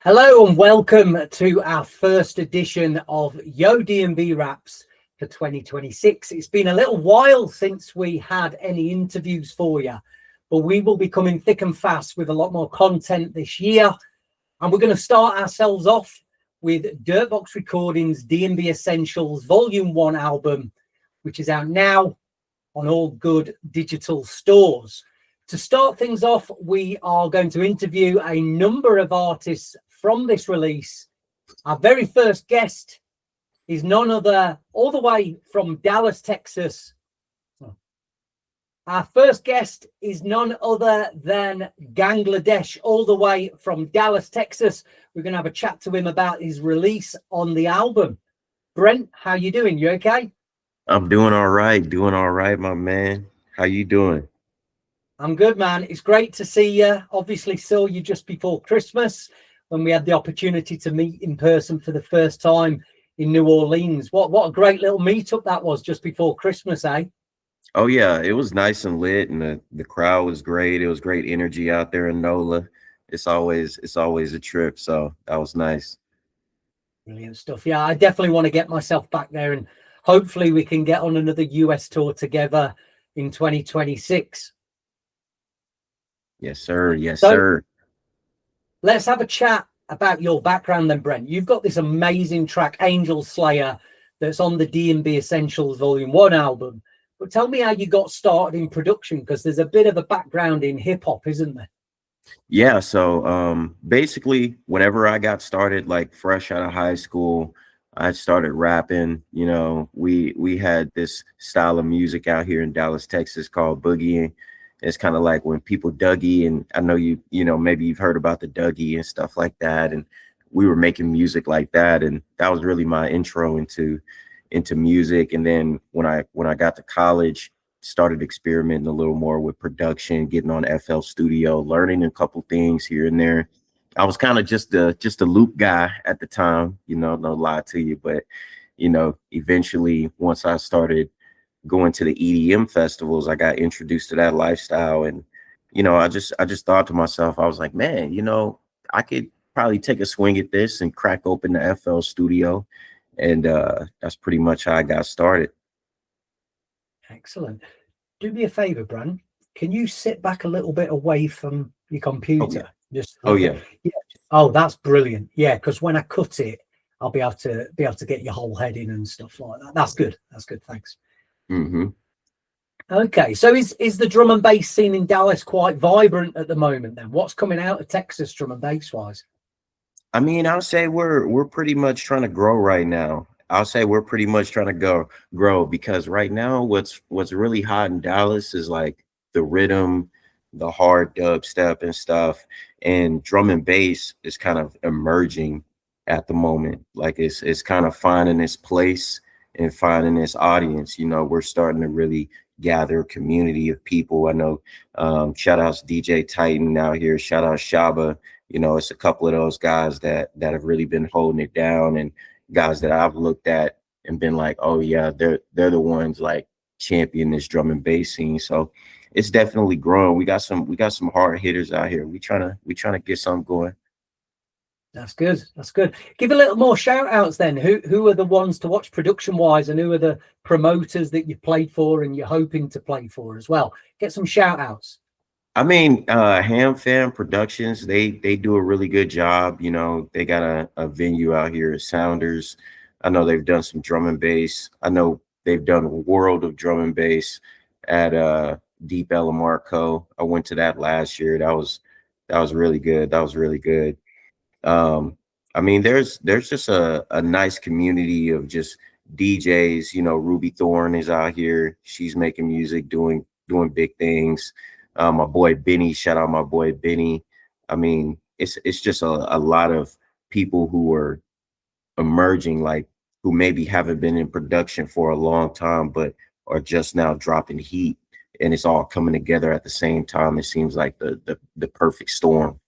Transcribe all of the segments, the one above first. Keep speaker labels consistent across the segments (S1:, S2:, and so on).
S1: Hello and welcome to our first edition of Yo DNB Wraps for 2026. It's been a little while since we had any interviews for you, but we will be coming thick and fast with a lot more content this year. And we're going to start ourselves off with Dirtbox Recordings DNB Essentials Volume 1 album, which is out now on all good digital stores. To start things off, we are going to interview a number of artists from this release. Our very first guest is none other, all the way from Dallas, Texas. Our first guest is none other than gANGLADESH, all the way from Dallas, Texas. We're going to have a chat to him about his release on the album. Brent, how you doing? You okay?
S2: I'm doing all right, my man. How you doing?
S1: I'm good, man. It's great to see you. Obviously saw you just before Christmas when we had the opportunity to meet in person for the first time in New Orleans. What a great little meetup that was just before Christmas, eh?
S2: Oh yeah, it was nice and lit, and the crowd was great. It was great energy out there in NOLA. It's always a trip, so that was nice.
S1: Brilliant stuff. Yeah, I definitely want to get myself back there, and hopefully we can get on another US tour together in 2026.
S2: Yes, sir. Yes, sir.
S1: Let's have a chat about your background then, Brent. You've got this amazing track, Angel Slayer, that's on the DNB Essentials Volume 1 album. But tell me how you got started in production, because there's a bit of a background in hip-hop, isn't there?
S2: Yeah, so basically, whenever I got started, like fresh out of high school, I started rapping. You know, we had this style of music out here in Dallas, Texas called boogieing. It's kind of like when people Dougie, and I know you know, maybe you've heard about the Dougie and stuff like that. And we were making music like that. And that was really my intro into music. And then when I got to college, started experimenting a little more with production, getting on FL Studio, learning a couple things here and there. I was kind of just a loop guy at the time, you know, no lie to you. But, you know, eventually once I started going to the EDM festivals, I got introduced to that lifestyle. And, you know, I just thought to myself, I was like, man, you know, I could probably take a swing at this and crack open the FL Studio. And that's pretty much how I got started.
S1: Excellent. Do me a favor, Brent. Can you sit back a little bit away from your computer?
S2: Oh yeah.
S1: Yeah. Oh, that's brilliant. Yeah, because when I cut it, I'll be able to get your whole head in and stuff like that. That's good. That's good. Thanks.
S2: Mm-hmm.
S1: Okay, so is the drum and bass scene in Dallas quite vibrant at the moment then? What's coming out of Texas drum and bass wise?
S2: I mean, I'll say we're pretty much trying to grow right now. I'll say we're pretty much trying to grow because right now what's really hot in Dallas is like the rhythm, the hard dubstep and stuff, and drum and bass is kind of emerging at the moment. Like it's kind of finding its place and finding its audience. You know, we're starting to really gather a community of people. I know, shout outs DJ Titan out here, shout out Shaba. You know, it's a couple of those guys that have really been holding it down, and guys that I've looked at and been like, oh yeah, they're the ones like champion this drum and bass scene. So it's definitely growing. We got some hard hitters out here. We trying to get something going.
S1: That's good. That's good. Give a little more shout outs then. Who are the ones to watch production wise, and who are the promoters that you've played for and you're hoping to play for as well? Get some shout outs.
S2: I mean, Ham Fam Productions, they do a really good job. You know, they got a venue out here at Sounders. I know they've done some drum and bass. I know they've done a world of drum and bass at Deep Elamarco. I went to that last year. That was really good. That was really good. I mean, there's just a nice community of just DJs. You know, Ruby Thorne is out here. She's making music, doing big things. My boy Benny, shout out my boy Benny. I mean, it's just a lot of people who are emerging, like who maybe haven't been in production for a long time, but are just now dropping heat, and it's all coming together at the same time. It seems like the perfect storm.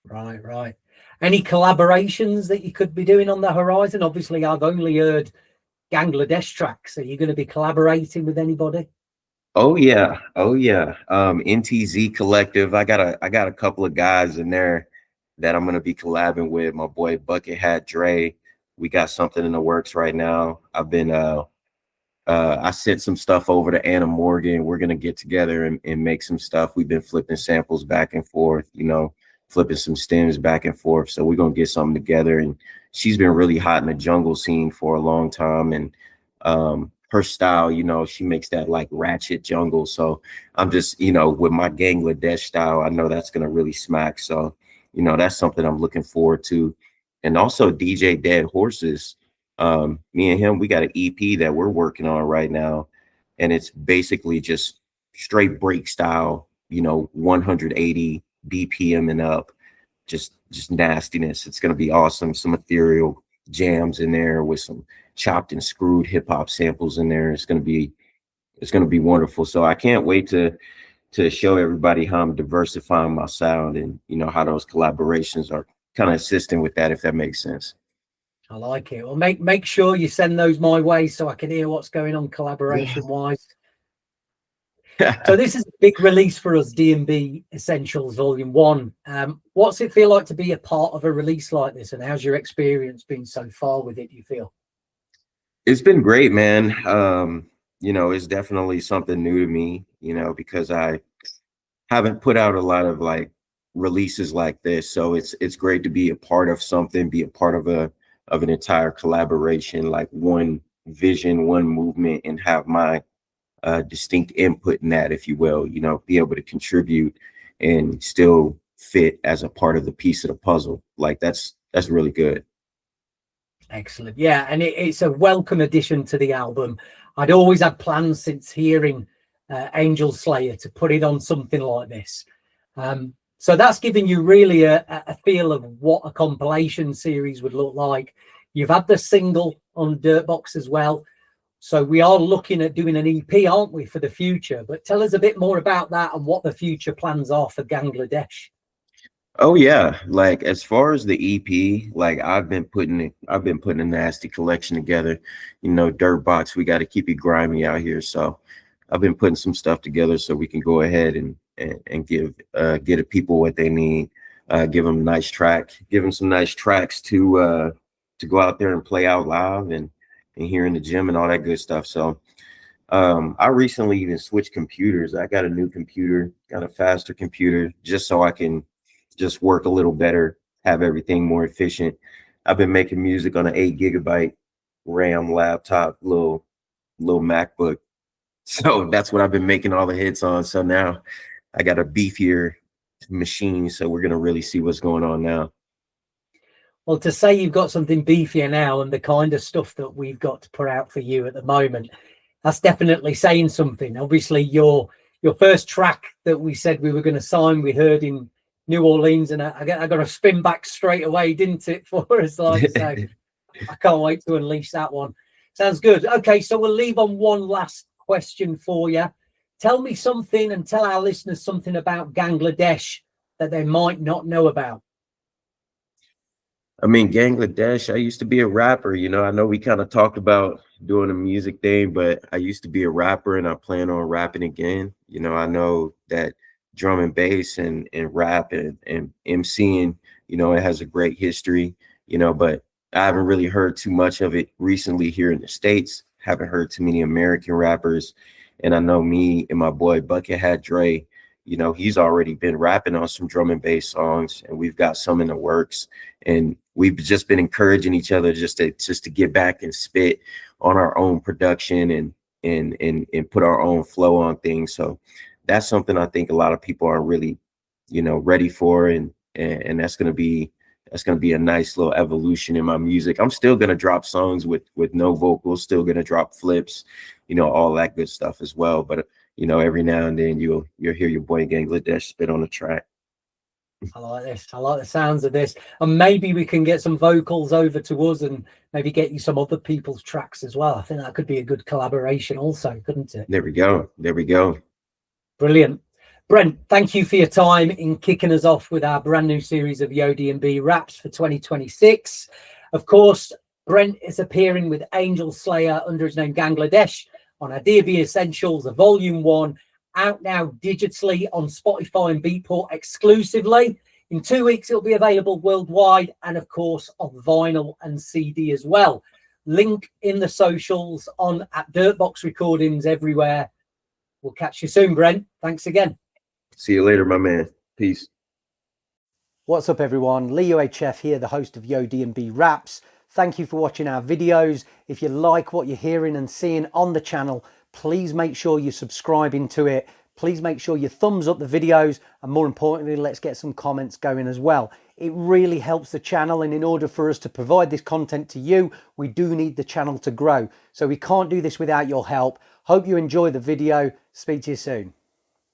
S1: Right. Any collaborations that you could be doing on the horizon? Obviously, I've only heard gANGLADESH tracks. Are you going to be collaborating with anybody?
S2: Oh yeah. NTZ Collective. I got a couple of guys in there that I'm gonna be collabing with my boy Bucket Hat Dre. We got something in the works right now. I've been I sent some stuff over to Anna Morgan. We're gonna get together and make some stuff. We've been flipping samples back and forth, you know, flipping some stems back and forth. So we're gonna get something together. And she's been really hot in the jungle scene for a long time. And her style, you know, she makes that like ratchet jungle. So I'm just, you know, with my Gangladesh style, I know that's gonna really smack. So, you know, that's something I'm looking forward to. And also DJ Dead Horses. Me and him, we got an EP that we're working on right now, and it's basically just straight break style, you know, 180 BPM and up, just nastiness. It's gonna be awesome. Some ethereal jams in there with some chopped and screwed hip hop samples in there. It's gonna be wonderful. So I can't wait to show everybody how I'm diversifying my sound, and you know how those collaborations are kind of assisting with that, if that makes sense.
S1: I like it. Well, make sure you send those my way so I can hear what's going on collaboration wise. So this is a big release for us, DNB Essentials Volume 1. What's it feel like to be a part of a release like this, and how's your experience been so far with it, do you feel?
S2: It's been great, man. You know, it's definitely something new to me, you know, because I haven't put out a lot of like releases like this. So it's great to be a part of something, be a part of an entire collaboration, like one vision, one movement, and have my distinct input in that, if you will, you know, be able to contribute and still fit as a part of the piece of the puzzle. Like that's really good.
S1: Excellent. Yeah, and it's a welcome addition to the album. I'd always had plans since hearing Angel Slayer to put it on something like this. So that's giving you really a feel of what a compilation series would look like. You've had the single on Dirtbox as well. So we are looking at doing an EP, aren't we, for the future? But tell us a bit more about that and what the future plans are for Gangladesh.
S2: Oh yeah, like as far as the EP, like I've been putting a nasty collection together. You know, Dirtbox, we got to keep it grimy out here. So I've been putting some stuff together so we can go ahead and give the people what they need. Give them some nice tracks to go out there and play out live and here in the gym and all that good stuff. So I recently even switched computers. I got a new computer, got a faster computer, just so I can just work a little better, have everything more efficient. I've been making music on an 8 GB RAM laptop, little MacBook. So that's what I've been making all the hits on. So now I got a beefier machine. So we're gonna really see what's going on now.
S1: Well, to say you've got something beefier now and the kind of stuff that we've got to put out for you at the moment, that's definitely saying something. Obviously, your first track that we said we were going to sign, we heard in New Orleans, and I got to spin back straight away, didn't it, for us? Like, so I can't wait to unleash that one. Sounds good. Okay, so we'll leave on one last question for you. Tell me something and tell our listeners something about Gangladesh that they might not know about.
S2: I mean, Gangladesh, I used to be a rapper. You know, I know we kind of talked about doing a music thing, but I used to be a rapper and I plan on rapping again. You know, I know that drum and bass and rap and MCing, you know, it has a great history, you know, but I haven't really heard too much of it recently here in the States. Haven't heard too many American rappers. And I know me and my boy Bucket Hat Dre, you know, he's already been rapping on some drum and bass songs, and we've got some in the works. And we've just been encouraging each other just to get back and spit on our own production and put our own flow on things. So that's something I think a lot of people are really, you know, ready for, and that's gonna be a nice little evolution in my music. I'm still gonna drop songs with no vocals, still gonna drop flips, you know, all that good stuff as well. But you know, every now and then you'll hear your boy Gangladesh spit on the track.
S1: I like this. I like the sounds of this. And maybe we can get some vocals over to us and maybe get you some other people's tracks as well. I think that could be a good collaboration also, couldn't it?
S2: There we go. There we go.
S1: Brilliant. Brent, thank you for your time in kicking us off with our brand new series of DNB Wraps for 2026. Of course, Brent is appearing with Angel Slayer under his name Gangladesh on our DNB Essentials, a Volume 1, out now digitally on Spotify and Beatport exclusively. In 2 weeks, it'll be available worldwide and, of course, on vinyl and CD as well. Link in the socials on at Dirtbox Recordings everywhere. We'll catch you soon, Brent. Thanks again.
S2: See you later, my man. Peace.
S3: What's up, everyone? Lee UHF here, the host of Yo DNB Wraps. Thank you for watching our videos. If you like what you're hearing and seeing on the channel, please make sure you're subscribing to it. Please make sure you thumbs up the videos, and more importantly, let's get some comments going as well. It really helps the channel, and in order for us to provide this content to you, we do need the channel to grow. So we can't do this without your help. Hope you enjoy the video. Speak to you soon.